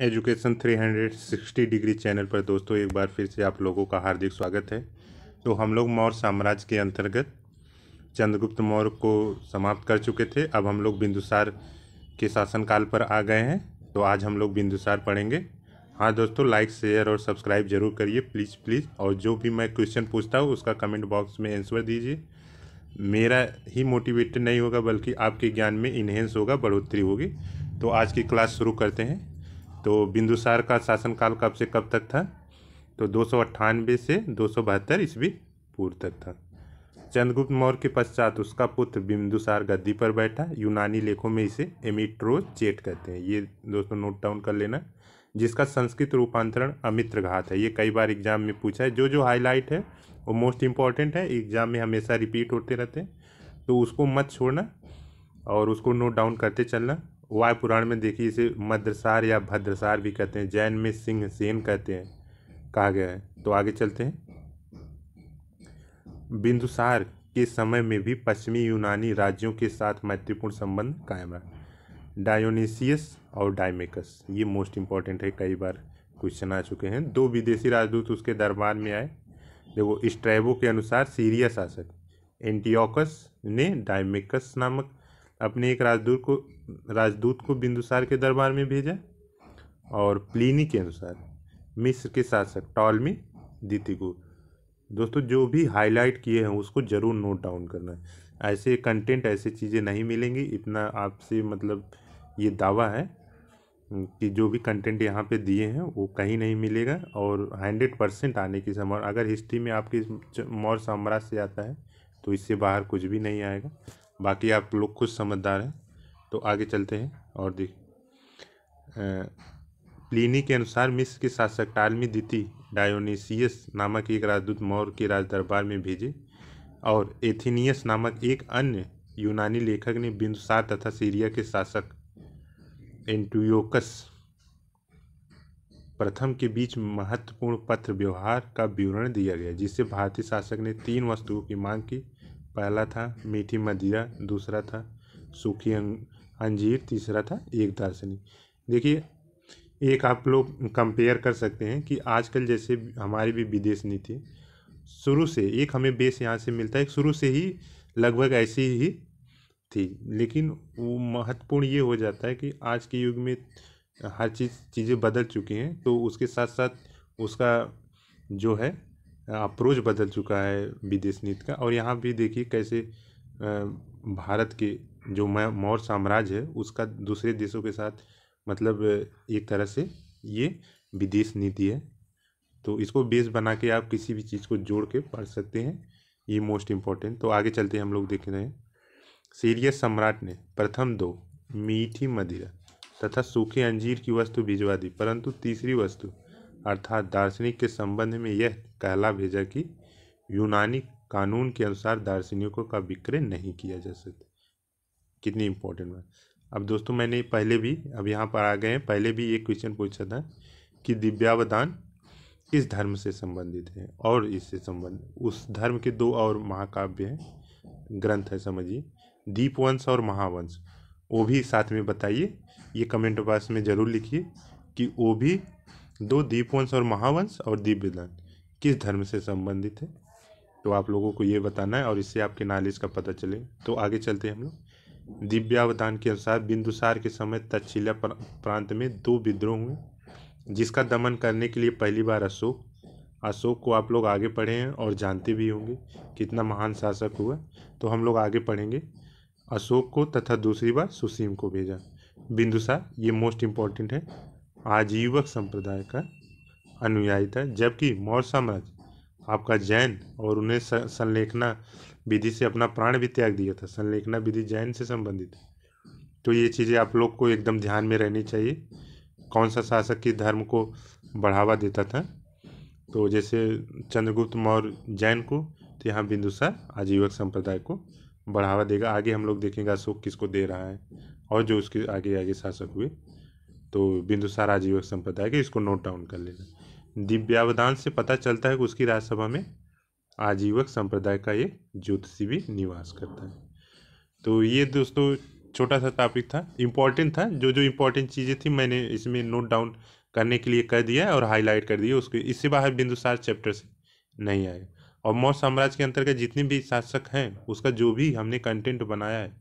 Education 360 degree channel पर दोस्तों एक बार फिर से आप लोगों का हार्दिक स्वागत है। तो हम लोग मौर्य साम्राज्य के अंतर्गत चंद्रगुप्त मौर्य को समाप्त कर चुके थे। अब हम लोग बिंदुसार के शासनकाल पर आ गए हैं। तो आज हम लोग बिंदुसार पढ़ेंगे। हाँ दोस्तों, लाइक शेयर और सब्सक्राइब जरूर करिए प्लीज़ प्लीज़। और जो भी मैं क्वेश्चन पूछता हूँ उसका कमेंट बॉक्स में आंसर दीजिए। मेरा ही मोटिवेटेड नहीं होगा बल्कि आपके ज्ञान में इन्हेंस होगा, बढ़ोतरी होगी। तो आज की क्लास शुरू करते हैं। तो बिंदुसार का शासनकाल कब से कब तक था? तो 298 से 272 ईस्वी पूर्व तक था। चंद्रगुप्त मौर्य के पश्चात उसका पुत्र बिंदुसार गद्दी पर बैठा। यूनानी लेखों में इसे एमिट्रोचेट कहते हैं। ये दोस्तों नोट डाउन कर लेना, जिसका संस्कृत रूपांतरण अमित्रघात है। ये कई बार एग्जाम में पूछा है। जो हाईलाइट है वो मोस्ट इंपॉर्टेंट है, एग्जाम में हमेशा रिपीट होते रहते हैं, तो उसको मत छोड़ना और उसको नोट डाउन करते चलना। वायु पुराण में देखिए इसे मद्रसार या भद्रसार भी कहते हैं। जैन में सिंह सेन कहते हैं, कहा गया है। तो आगे चलते हैं। बिंदुसार के समय में भी पश्चिमी यूनानी राज्यों के साथ मैत्रीपूर्ण संबंध कायम रहा। डायोनिसियस और डायमेकस, ये मोस्ट इंपॉर्टेंट है, कई बार क्वेश्चन आ चुके हैं। दो विदेशी राजदूत उसके दरबार में आए। देखो, स्ट्रैबो के अनुसार सीरिया शासक एंटियोकस ने डायमेकस नामक अपने एक राजदूत को बिंदुसार के दरबार में भेजा। और प्लिनी के अनुसार मिस्र के शासक टॉलमी द्वितीय को। दोस्तों जो भी हाईलाइट किए हैं उसको जरूर नोट डाउन करना है। ऐसे कंटेंट, ऐसे चीज़ें नहीं मिलेंगी, इतना आपसे मतलब ये दावा है कि जो भी कंटेंट यहाँ पे दिए हैं वो कहीं नहीं मिलेगा। और 100% आने की संभावना, अगर हिस्ट्री में आपकी मौर्य साम्राज्य से आता है तो इससे बाहर कुछ भी नहीं आएगा। बाकी आप लोग खुद समझदार हैं। तो आगे चलते हैं और देख प्लिनी के अनुसार मिस्र के शासक टालमी द्वितीय डायोनिसियस नामक एक राजदूत मौर्य के राज दरबार में भेजे। और एथेनियस नामक एक अन्य यूनानी लेखक ने बिंदुसार तथा सीरिया के शासक एंटियोकस प्रथम के बीच महत्वपूर्ण पत्र व्यवहार का विवरण दिया गया, जिससे भारतीय शासक ने 3 वस्तुओं की मांग की। पहला था मीठी मदिरा, दूसरा था सूखी अंजीर, तीसरा था एक दार्शनिक। देखिए, एक आप लोग कंपेयर कर सकते हैं कि आजकल जैसे हमारी भी विदेश नीति शुरू से, एक हमें बेस यहाँ से मिलता है, शुरू से ही लगभग ऐसी ही थी। लेकिन वो महत्वपूर्ण ये हो जाता है कि आज के युग में हर चीज़ें बदल चुकी हैं, तो उसके साथ साथ उसका जो है अप्रोच बदल चुका है विदेश नीति का। और यहाँ भी देखिए कैसे भारत के जो मौर्य साम्राज्य है उसका दूसरे देशों के साथ मतलब एक तरह से ये विदेश नीति है। तो इसको बेस बना के आप किसी भी चीज़ को जोड़ के पढ़ सकते हैं, ये मोस्ट इम्पोर्टेंट। तो आगे चलते हैं, हम लोग देख रहे हैं। सीरिया सम्राट ने प्रथम 2 मीठी मदिरा तथा सूखे अंजीर की वस्तु भिजवा दी, परंतु तीसरी वस्तु अर्थात दार्शनिक के संबंध में यह कहला भेजा कि यूनानी कानून के अनुसार दार्शनिकों का विक्रय नहीं किया जा सकता। कितनी इंपॉर्टेंट बात। अब दोस्तों मैंने पहले भी, अब यहाँ पर आ गए हैं, पहले भी एक क्वेश्चन पूछा था कि दिव्यावदान किस धर्म से संबंधित है, और इससे संबंधित उस धर्म के 2 और महाकाव्य हैं, ग्रंथ है, समझिए, दीपवंश और महावंश। वो भी साथ में बताइए, ये कमेंट बॉक्स में जरूर लिखिए कि वो भी 2 दीपवंश और महावंश और दिव्यदान किस धर्म से संबंधित है। तो आप लोगों को ये बताना है और इससे आपके नॉलेज का पता चले। तो आगे चलते हैं हम लोग। दिव्यावदान के अनुसार बिंदुसार के समय तक्षशिला प्रांत में 2 विद्रोह हुए, जिसका दमन करने के लिए पहली बार अशोक को आप लोग आगे पढ़े हैं और जानते भी होंगे कितना महान शासक हुआ। तो हम लोग आगे पढ़ेंगे। अशोक को तथा दूसरी बार सुसीम को भेजा। बिंदुसार, ये मोस्ट इम्पोर्टेंट है, आजीवक संप्रदाय का अनुयायी था, जबकि मौर्य साम्राज्य आपका जैन, और उन्हें संलेखना विधि से अपना प्राण भी त्याग दिया था। संलेखना विधि जैन से संबंधित है। तो ये चीज़ें आप लोग को एकदम ध्यान में रहनी चाहिए, कौन सा शासक की धर्म को बढ़ावा देता था। तो जैसे चंद्रगुप्त मौर्य जैन को, तो यहाँ बिंदुसार आजीवक संप्रदाय को बढ़ावा देगा। आगे हम लोग देखेंगे अशोक किसको दे रहा है और जो उसके आगे आगे शासक हुए। तो बिंदुसार आजीवक संप्रदाय के, इसको नोट डाउन कर लेना। दिव्यावदान से पता चलता है कि उसकी राज्यसभा में आजीवक संप्रदाय का एक ज्योतिषी भी निवास करता है। तो ये दोस्तों छोटा सा टॉपिक था, इम्पोर्टेंट था, जो जो इम्पोर्टेंट चीज़ें थी मैंने इसमें नोट डाउन करने के लिए कर दिया और हाईलाइट कर दिया। उसके इससे बाहर बिंदुसार चैप्टर से नहीं आएगा। और मौर्य साम्राज्य के अंतर्गत जितने भी शासक हैं उसका जो भी हमने कंटेंट बनाया है,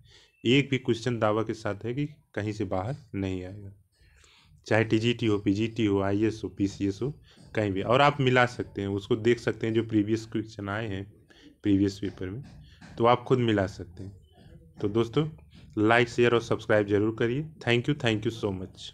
एक भी क्वेश्चन दावा के साथ है कि कहीं से बाहर नहीं आएगा, चाहे टीजीटी हो, पीजीटी हो, आईएएस हो, पीसीएस हो, कहीं भी। और आप मिला सकते हैं, उसको देख सकते हैं जो प्रीवियस क्वेश्चन आए हैं प्रीवियस पेपर में, तो आप खुद मिला सकते हैं। तो दोस्तों लाइक शेयर और सब्सक्राइब जरूर करिए। Thank you so much.